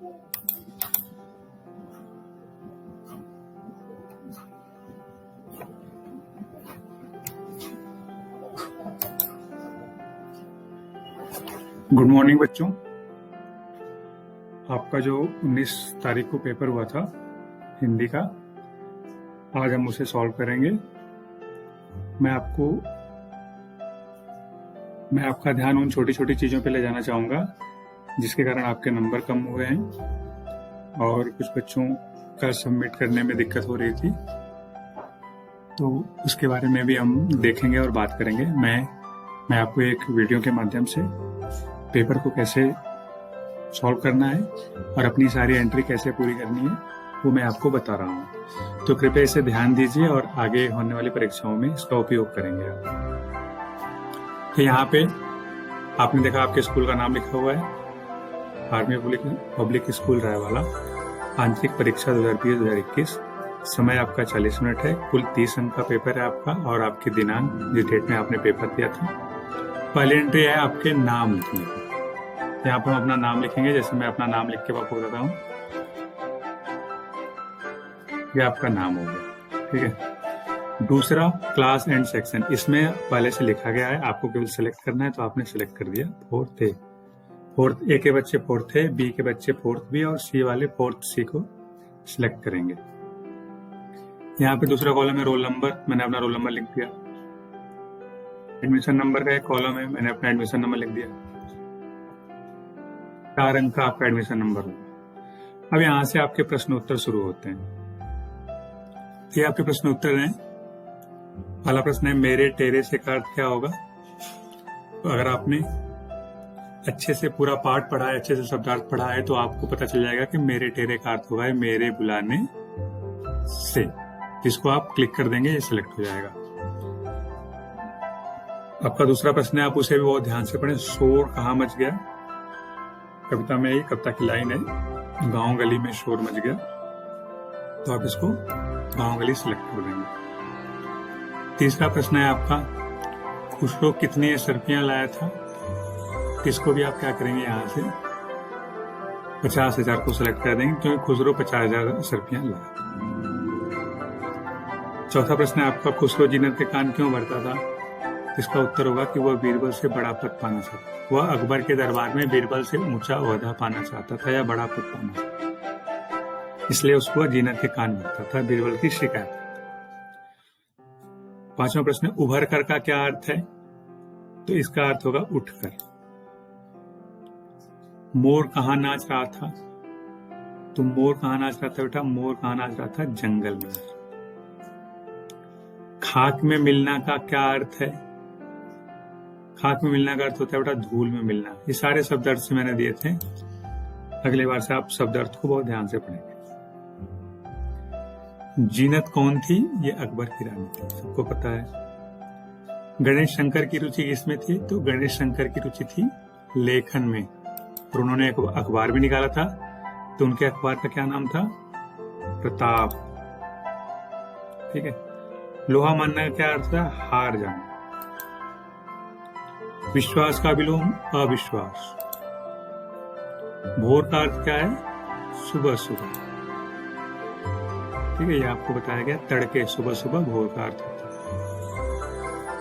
Good morning बच्चों। आपका जो 19 तारीख को पेपर हुआ था हिंदी का, आज हम उसे सॉल्व करेंगे। मैं आपका ध्यान उन छोटी छोटी चीजों पे ले जाना चाहूंगा जिसके कारण आपके नंबर कम हुए हैं और कुछ बच्चों का सबमिट करने में दिक्कत हो रही थी, तो उसके बारे में भी हम देखेंगे और बात करेंगे। मैं आपको एक वीडियो के माध्यम से पेपर को कैसे सॉल्व करना है और अपनी सारी एंट्री कैसे पूरी करनी है वो मैं आपको बता रहा हूँ, तो कृपया इसे ध्यान दीजिए और आगे होने वाली परीक्षाओं में इसका उपयोग करेंगे आप। तो यहाँ पे आपने देखा आपके स्कूल का नाम लिखा हुआ है, आर्मी पब्लिक स्कूल रायवाला, आंतरिक परीक्षा 2020-2021। समय आपका 40 मिनट है। कुल 30 अंक का पेपर है आपका और आपके दिनांक जिस डेट में आपने पेपर दिया था। पहली एंट्री है आपके नाम लिखने की। यहाँ पर हम अपना नाम लिखेंगे, जैसे मैं अपना नाम लिख के आपको बताता हूँ। ये आपका नाम हो गया, ठीक है। दूसरा क्लास एंड सेक्शन, इसमें पहले से लिखा गया है, आपको केवल सिलेक्ट करना है, तो आपने सिलेक्ट कर दिया फोर्थ ए के बच्चे फोर्थ ए, बी के बच्चे फोर्थ बी और सी वाले फोर्थ सी को सिलेक्ट करेंगे। यहाँ पे दूसरा कॉलम है रोल नंबर, मैंने अपना रोल नंबर लिख दिया। एडमिशन नंबर का एक कॉलम है, मैंने अपना एडमिशन नंबर लिख दिया। 4 अंक का आपका एडमिशन नंबर होगा। अब यहां से आपके प्रश्न उत्तर शुरू होते हैं। ये आपके प्रश्न उत्तर हैं। पहला प्रश्न है मेरे टेरे से का अर्थ क्या होगा। तो अगर आपने अच्छे से पूरा पाठ पढ़ा है, अच्छे से शब्दार्थ पढ़ा है, तो आपको पता चल जाएगा कि मेरे टेरे का अर्थ होगा मेरे बुलाने से। जिसको आप क्लिक कर देंगे ये सिलेक्ट हो जाएगा। आपका दूसरा प्रश्न है, आप उसे भी बहुत ध्यान से पढ़ें। शोर कहाँ मच गया। कविता में, ये कविता की लाइन है, गांव गली में शोर मच गया, तो आप इसको गांव गली सिलेक्ट कर देंगे। तीसरा प्रश्न है आपका, खुसरो कितनी सर्पियां लाया था। इसको भी आप क्या करेंगे, यहाँ से 50,000 को सिलेक्ट कर देंगे क्योंकि खुसरो 50,000 सर्पियां लाया था। चौथा प्रश्न है आपका, खुसरो जीनत के कान क्यों भरता था। इसका उत्तर होगा कि वह बीरबल से बड़ा पद पाना चाहता। वह अकबर के दरबार में बीरबल से ऊंचा ओहदा पाना चाहता था या बड़ा पद पाना चाहता, इसलिए उसको जीनत के कान भरता था। बीरबल की शिकायत। पांचवा प्रश्न, उभर कर का क्या अर्थ है। तो इसका अर्थ होगा उठकर। मोर कहाँ नाच रहा था। तो मोर कहाँ नाच रहा था बेटा, मोर कहाँ नाच रहा था, जंगल में। खाक में मिलना का क्या अर्थ है। खाक में मिलना का अर्थ होता है बेटा धूल में मिलना। ये सारे शब्द अर्थ से मैंने दिए थे, अगली बार से आप शब्द अर्थ को बहुत ध्यान से पढ़ेंगे। जीनत कौन थी, ये अकबर की रानी थी, सबको पता है। गणेश शंकर की रुचि किसमें थी। तो गणेश शंकर की रुचि थी लेखन में, और उन्होंने एक अखबार भी निकाला था। तो उनके अखबार का क्या नाम था, प्रताप, ठीक है। लोहा मानना का क्या अर्थ है, हार जाना। विश्वास का विलोम अविश्वास। भोर का अर्थ क्या है, सुबह सुबह, ठीक है, ये आपको बताया गया। तड़के, सुबह सुबह भोर का अर्थ होता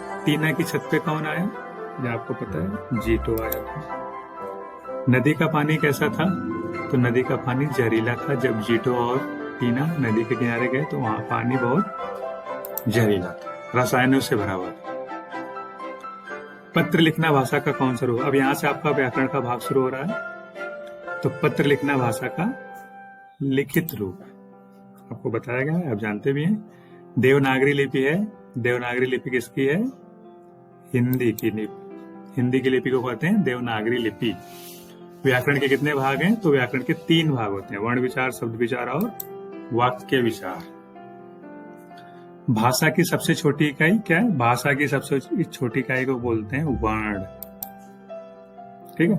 है। टीना की छत पे कौन आया, ये आपको पता है, जीतो आया था। नदी का पानी कैसा था। तो नदी का पानी जहरीला था। जब जीतो और टीना नदी के किनारे गए तो वहां पानी बहुत जहरीला था, रसायनों से भरा हुआ था। पत्र लिखना भाषा का कौन सा रूप। अब यहां से आपका व्याकरण का भाग शुरू हो रहा है। तो पत्र लिखना भाषा का लिखित रूप आपको बताया गया है, आप जानते भी हैं। देवनागरी लिपि है। देवनागरी लिपि किसकी है, हिंदी की लिपि। हिंदी की लिपि को कहते हैं देवनागरी लिपि। व्याकरण के कितने भाग हैं। तो व्याकरण के 3 भाग होते हैं, वर्ण विचार, शब्द विचार और वाक्य विचार। भाषा की सबसे छोटी इकाई क्या है, भाषा की सबसे छोटी इकाई को बोलते हैं वर्ण, ठीक है।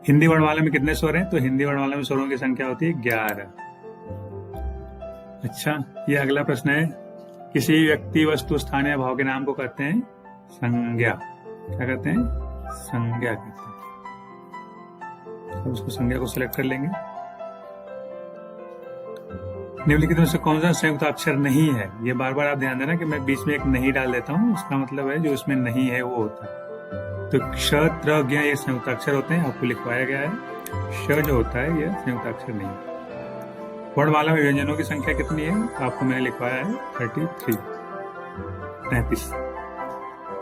हिंदी वर्णमाला में कितने स्वर हैं। तो हिंदी वर्णमाला में स्वरों की संख्या होती है 11। अच्छा, ये अगला प्रश्न है, किसी व्यक्ति, वस्तु, स्थान या भाव के नाम को कहते हैं संज्ञा। क्या कहते हैं, संज्ञा कहते हैं। अब उसको संज्ञा को सिलेक्ट कर लेंगे। निम्नलिखित में से कौन सा संयुक्त अक्षर नहीं है? ये बार बार आप ध्यान देना कि मैं बीच में एक नहीं डाल देता हूँ, इसका मतलब है जो इसमें नहीं है वो होता है। तो क्ष, त्र, ज्ञ ये संयुक्त अक्षर होते हैं, आपको लिखवाया गया है। श जो होता है ये संयुक्त अक्षर नहीं है। वर्णमाला में व्यंजनों की संख्या कितनी है? आपको मैंने लिखवाया है 33।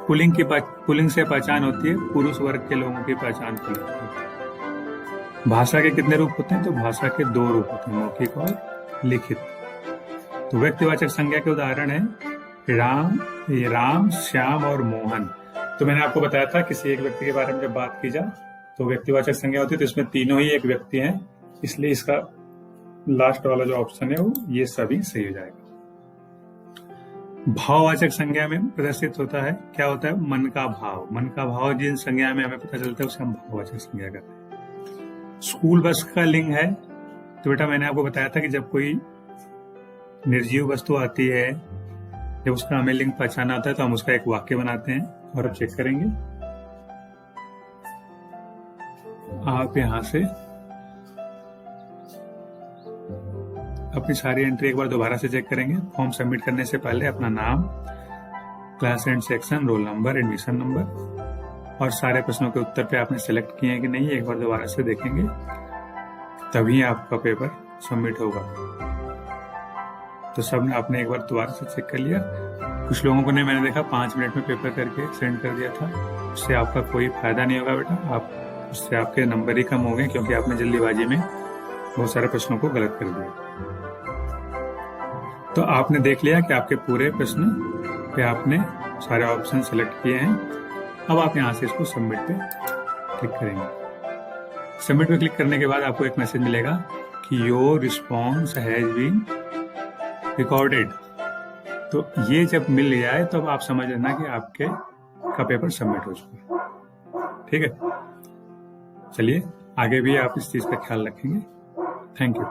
पुल्लिंग से पहचान होती है, पुरुष वर्ग के लोगों की पहचान पुल्लिंग होती है। भाषा के कितने रूप होते हैं? तो भाषा के 2 रूप होते हैं, मौखिक और लिखित। तो व्यक्तिवाचक संज्ञा के उदाहरण है राम, श्याम और मोहन। तो मैंने आपको बताया था किसी एक व्यक्ति के बारे में जब बात की जाए तो व्यक्तिवाचक संज्ञा होती है, तो इसमें तीनों ही एक व्यक्ति हैं, इसलिए इसका लास्ट वाला जो ऑप्शन है वो ये सभी सही हो जाएगा। भाववाचक संज्ञा में प्रदर्शित होता है, क्या होता है? मन का भाव। मन का भाव जिन संज्ञा में हमें पता चलता है उसे हम भाववाचक संज्ञा कहते हैं। स्कूल बस का लिंग है, तो बेटा मैंने आपको बताया था कि जब कोई निर्जीव वस्तु आती है, जब उसका हमें लिंग पहचाना होता है तो हम उसका एक वाक्य बनाते हैं। और अब चेक करेंगे, आप यहां से अपनी सारी एंट्री एक बार दोबारा से चेक करेंगे। फॉर्म सबमिट करने से पहले अपना नाम, class and section, roll number, admission number और सारे प्रश्नों के उत्तर पे आपने सेलेक्ट किए हैं कि नहीं, एक बार दोबारा से देखेंगे, तभी आपका पेपर सबमिट होगा। तो सबने आपने एक बार दोबारा से चेक कर लिया। कुछ लोगों को ने मैंने देखा 5 मिनट में पेपर करके सेंड कर दिया था, उससे आपका कोई फायदा नहीं होगा बेटा, उससे आपके नंबर ही कम हो गए क्योंकि आपने जल्दीबाजी में बहुत सारे प्रश्नों को गलत कर दिया। तो आपने देख लिया कि आपके पूरे प्रश्न पे आपने सारे ऑप्शन सेलेक्ट किए हैं। अब आप यहां से इसको सबमिट पे क्लिक करेंगे। सबमिट पे क्लिक करने के बाद आपको एक मैसेज मिलेगा कि your response has been recorded. तो ये जब मिल जाए तो अब आप समझ लेना कि आपके का पेपर सबमिट हो चुका है। ठीक है, चलिए आगे भी आप इस चीज का ख्याल रखेंगे। Thank you.